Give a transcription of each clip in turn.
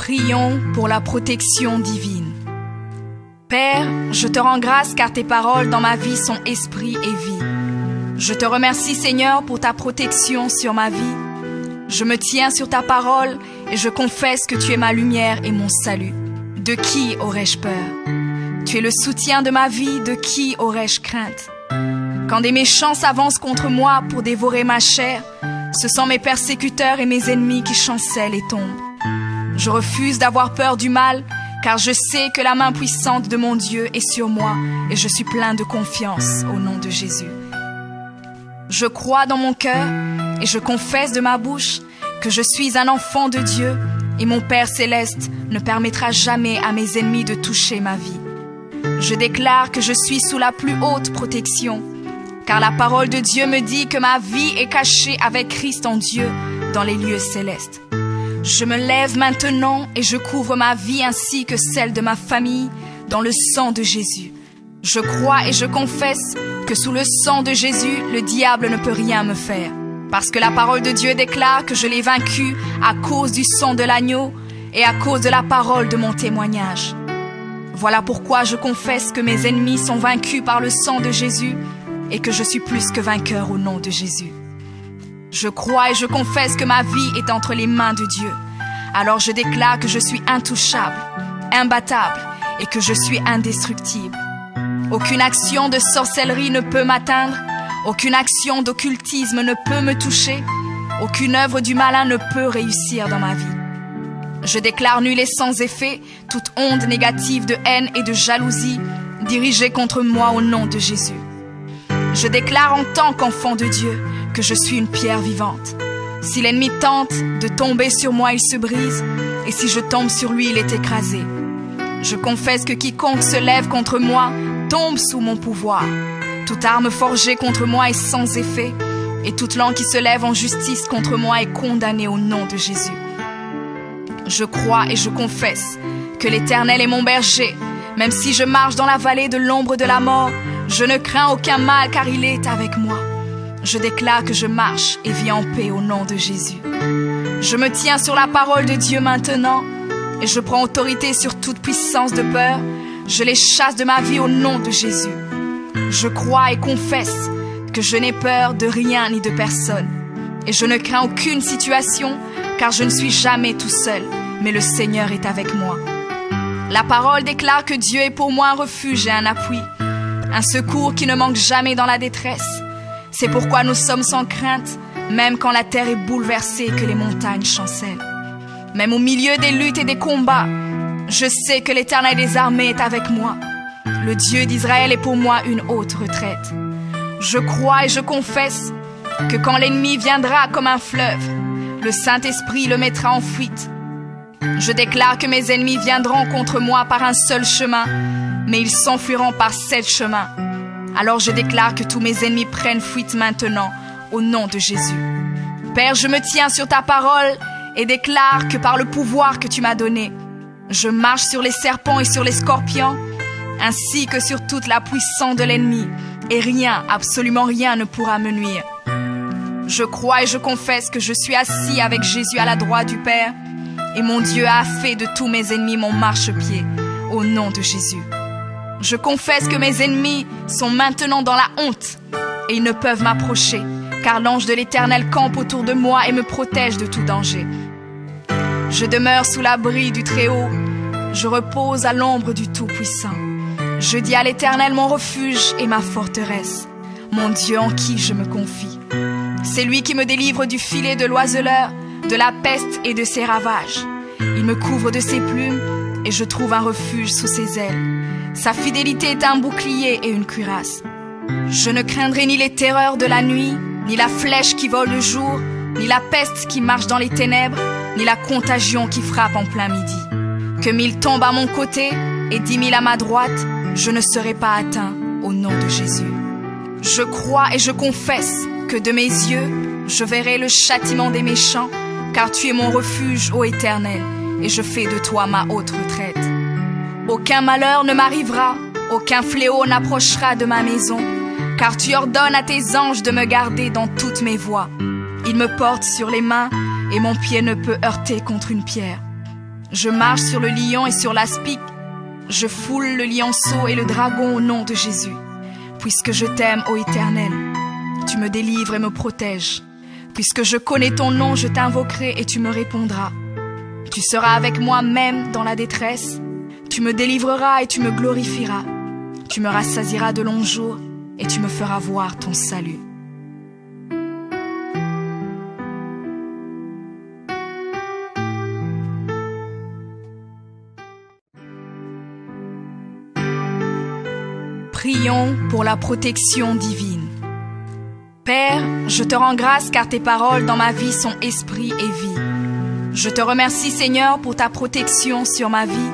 Prions pour la protection divine. Père, je te rends grâce car tes paroles dans ma vie sont esprit et vie. Je te remercie Seigneur pour ta protection sur ma vie. Je me tiens sur ta parole et je confesse que tu es ma lumière et mon salut. De qui aurais-je peur? Tu es le soutien de ma vie, de qui aurais-je crainte? Quand des méchants s'avancent contre moi pour dévorer ma chair, ce sont mes persécuteurs et mes ennemis qui chancellent et tombent. Je refuse d'avoir peur du mal, car je sais que la main puissante de mon Dieu est sur moi et je suis plein de confiance au nom de Jésus. Je crois dans mon cœur et je confesse de ma bouche que je suis un enfant de Dieu et mon Père céleste ne permettra jamais à mes ennemis de toucher ma vie. Je déclare que je suis sous la plus haute protection, car la parole de Dieu me dit que ma vie est cachée avec Christ en Dieu dans les lieux célestes. Je me lève maintenant et je couvre ma vie ainsi que celle de ma famille dans le sang de Jésus. Je crois et je confesse que sous le sang de Jésus, le diable ne peut rien me faire. Parce que la parole de Dieu déclare que je l'ai vaincu à cause du sang de l'agneau et à cause de la parole de mon témoignage. Voilà pourquoi je confesse que mes ennemis sont vaincus par le sang de Jésus et que je suis plus que vainqueur au nom de Jésus. Je crois et je confesse que ma vie est entre les mains de Dieu. Alors je déclare que je suis intouchable, imbattable et que je suis indestructible. Aucune action de sorcellerie ne peut m'atteindre, aucune action d'occultisme ne peut me toucher, aucune œuvre du malin ne peut réussir dans ma vie. Je déclare nul et sans effet toute onde négative de haine et de jalousie dirigée contre moi au nom de Jésus. Je déclare en tant qu'enfant de Dieu que je suis une pierre vivante. Si l'ennemi tente de tomber sur moi, il se brise, et si je tombe sur lui, il est écrasé. Je confesse que quiconque se lève contre moi tombe sous mon pouvoir. Toute arme forgée contre moi est sans effet, et toute langue qui se lève en justice contre moi est condamnée au nom de Jésus. Je crois et je confesse que l'Éternel est mon berger. Même si je marche dans la vallée de l'ombre de la mort, je ne crains aucun mal car il est avec moi. Je déclare que je marche et vis en paix au nom de Jésus. Je me tiens sur la parole de Dieu maintenant et je prends autorité sur toute puissance de peur. Je les chasse de ma vie au nom de Jésus. Je crois et confesse que je n'ai peur de rien ni de personne. Et je ne crains aucune situation car je ne suis jamais tout seul, mais le Seigneur est avec moi. La parole déclare que Dieu est pour moi un refuge et un appui, un secours qui ne manque jamais dans la détresse. C'est pourquoi nous sommes sans crainte, même quand la terre est bouleversée et que les montagnes chancellent. Même au milieu des luttes et des combats, je sais que l'Éternel des armées est avec moi. Le Dieu d'Israël est pour moi une haute retraite. Je crois et je confesse que quand l'ennemi viendra comme un fleuve, le Saint-Esprit le mettra en fuite. Je déclare que mes ennemis viendront contre moi par un seul chemin, mais ils s'enfuiront par 7 chemins. Alors je déclare que tous mes ennemis prennent fuite maintenant, au nom de Jésus. Père, je me tiens sur ta parole et déclare que par le pouvoir que tu m'as donné, je marche sur les serpents et sur les scorpions, ainsi que sur toute la puissance de l'ennemi, et rien, absolument rien ne pourra me nuire. Je crois et je confesse que je suis assis avec Jésus à la droite du Père, et mon Dieu a fait de tous mes ennemis mon marchepied, au nom de Jésus. Je confesse que mes ennemis sont maintenant dans la honte, et ils ne peuvent m'approcher, car l'ange de l'Éternel campe autour de moi et me protège de tout danger. Je demeure sous l'abri du Très-Haut, je repose à l'ombre du Tout-Puissant. Je dis à l'Éternel mon refuge et ma forteresse, mon Dieu en qui je me confie. C'est lui qui me délivre du filet de l'oiseleur, de la peste et de ses ravages. Il me couvre de ses plumes et je trouve un refuge sous ses ailes. Sa fidélité est un bouclier et une cuirasse. Je ne craindrai ni les terreurs de la nuit, ni la flèche qui vole le jour, ni la peste qui marche dans les ténèbres, ni la contagion qui frappe en plein midi. Que 1000 tombent à mon côté et 10 000 à ma droite, je ne serai pas atteint au nom de Jésus. Je crois et je confesse que de mes yeux, je verrai le châtiment des méchants, car tu es mon refuge, ô Éternel, et je fais de toi ma haute retraite. Aucun malheur ne m'arrivera, aucun fléau n'approchera de ma maison, car tu ordonnes à tes anges de me garder dans toutes mes voies. Ils me portent sur les mains, et mon pied ne peut heurter contre une pierre. Je marche sur le lion et sur l'aspic. Je foule le lionceau et le dragon au nom de Jésus. Puisque je t'aime, ô Éternel, tu me délivres et me protèges. Puisque je connais ton nom, je t'invoquerai et tu me répondras. Tu seras avec moi même dans la détresse. Tu me délivreras et tu me glorifieras. Tu me rassasieras de longs jours et tu me feras voir ton salut. Prions pour la protection divine. Père, je te rends grâce car tes paroles dans ma vie sont esprit et vie. Je te remercie Seigneur pour ta protection sur ma vie.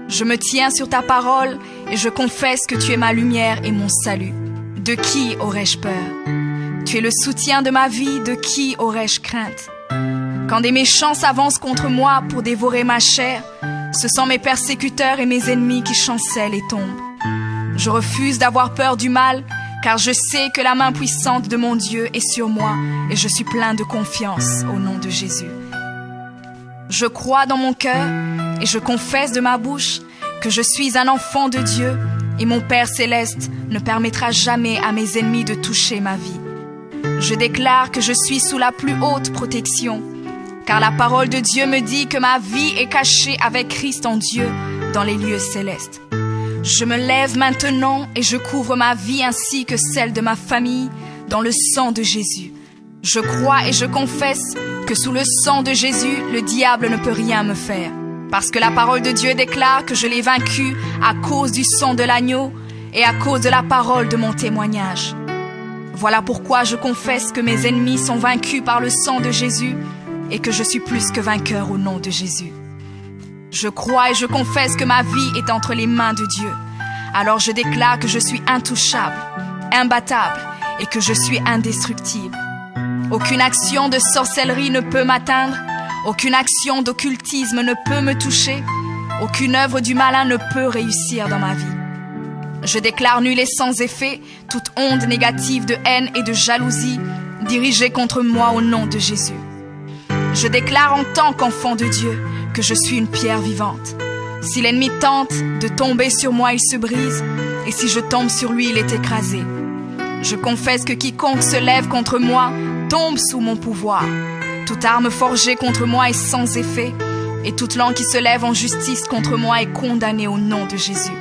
Je me tiens sur ta parole et je confesse que tu es ma lumière et mon salut. De qui aurais-je peur? Tu es le soutien de ma vie, de qui aurais-je crainte? Quand des méchants s'avancent contre moi pour dévorer ma chair, ce sont mes persécuteurs et mes ennemis qui chancellent et tombent. Je refuse d'avoir peur du mal, car je sais que la main puissante de mon Dieu est sur moi et je suis plein de confiance au nom de Jésus. Je crois dans mon cœur et je confesse de ma bouche que je suis un enfant de Dieu et mon Père céleste ne permettra jamais à mes ennemis de toucher ma vie. Je déclare que je suis sous la plus haute protection, car la parole de Dieu me dit que ma vie est cachée avec Christ en Dieu dans les lieux célestes. Je me lève maintenant et je couvre ma vie ainsi que celle de ma famille dans le sang de Jésus. Je crois et je confesse que sous le sang de Jésus, le diable ne peut rien me faire. Parce que la parole de Dieu déclare que je l'ai vaincu à cause du sang de l'agneau et à cause de la parole de mon témoignage. Voilà pourquoi je confesse que mes ennemis sont vaincus par le sang de Jésus et que je suis plus que vainqueur au nom de Jésus. Je crois et je confesse que ma vie est entre les mains de Dieu. Alors je déclare que je suis intouchable, imbattable et que je suis indestructible. Aucune action de sorcellerie ne peut m'atteindre, aucune action d'occultisme ne peut me toucher, aucune œuvre du malin ne peut réussir dans ma vie. Je déclare nul et sans effet toute onde négative de haine et de jalousie dirigée contre moi au nom de Jésus. Je déclare en tant qu'enfant de Dieu que je suis une pierre vivante. Si l'ennemi tente de tomber sur moi, il se brise, et si je tombe sur lui, il est écrasé. Je confesse que quiconque se lève contre moi tombe sous mon pouvoir. Toute arme forgée contre moi est sans effet, et toute langue qui se lève en justice contre moi est condamnée au nom de Jésus.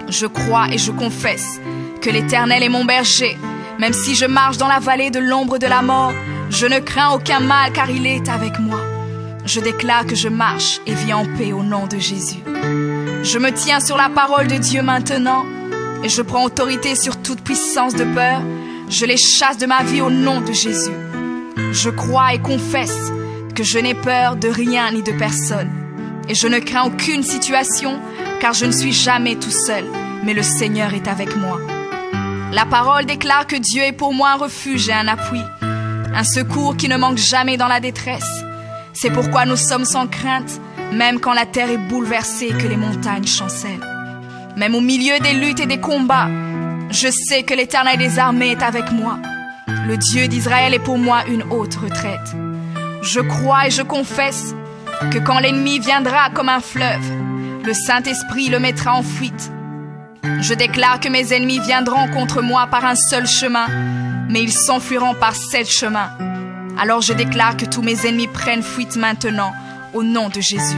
Je crois et je confesse que l'Éternel est mon berger. Même si je marche dans la vallée de l'ombre de la mort, je ne crains aucun mal car il est avec moi. Je déclare que je marche et vis en paix au nom de Jésus. Je me tiens sur la parole de Dieu maintenant et je prends autorité sur toute puissance de peur. Je les chasse de ma vie au nom de Jésus. Je crois et confesse que je n'ai peur de rien ni de personne. Et je ne crains aucune situation car je ne suis jamais tout seul, mais le Seigneur est avec moi. La parole déclare que Dieu est pour moi un refuge et un appui, un secours qui ne manque jamais dans la détresse. C'est pourquoi nous sommes sans crainte, même quand la terre est bouleversée et que les montagnes chancellent. Même au milieu des luttes et des combats, je sais que l'Éternel des armées est avec moi. Le Dieu d'Israël est pour moi une haute retraite. Je crois et je confesse que quand l'ennemi viendra comme un fleuve, le Saint-Esprit le mettra en fuite. Je déclare que mes ennemis viendront contre moi par un seul chemin, mais ils s'enfuiront par 7 chemins. Alors je déclare que tous mes ennemis prennent fuite maintenant, au nom de Jésus.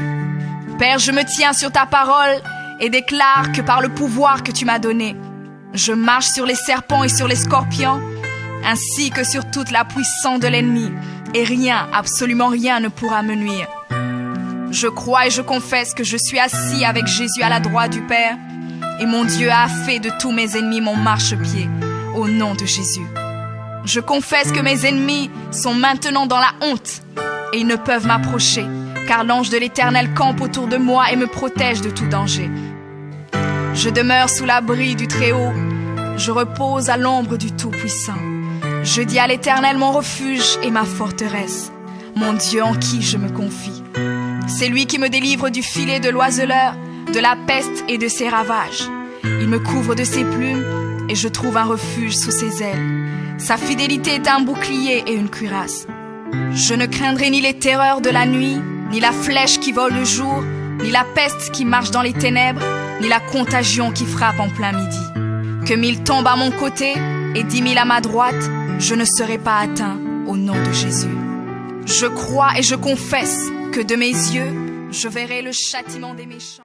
Père, je me tiens sur ta parole et déclare que par le pouvoir que tu m'as donné, je marche sur les serpents et sur les scorpions, ainsi que sur toute la puissance de l'ennemi, et rien, absolument rien ne pourra me nuire. Je crois et je confesse que je suis assis avec Jésus à la droite du Père, et mon Dieu a fait de tous mes ennemis mon marchepied, au nom de Jésus. Je confesse que mes ennemis sont maintenant dans la honte, et ils ne peuvent m'approcher, car l'ange de l'Éternel campe autour de moi et me protège de tout danger. Je demeure sous l'abri du Très-Haut, je repose à l'ombre du Tout-Puissant. Je dis à l'Éternel mon refuge et ma forteresse, mon Dieu en qui je me confie. C'est lui qui me délivre du filet de l'oiseleur, de la peste et de ses ravages. Il me couvre de ses plumes et je trouve un refuge sous ses ailes. Sa fidélité est un bouclier et une cuirasse. Je ne craindrai ni les terreurs de la nuit, ni la flèche qui vole le jour, ni la peste qui marche dans les ténèbres, ni la contagion qui frappe en plein midi. Que 1000 tombent à mon côté et 10 000 à ma droite, je ne serai pas atteint au nom de Jésus. Je crois et je confesse que de mes yeux, je verrai le châtiment des méchants.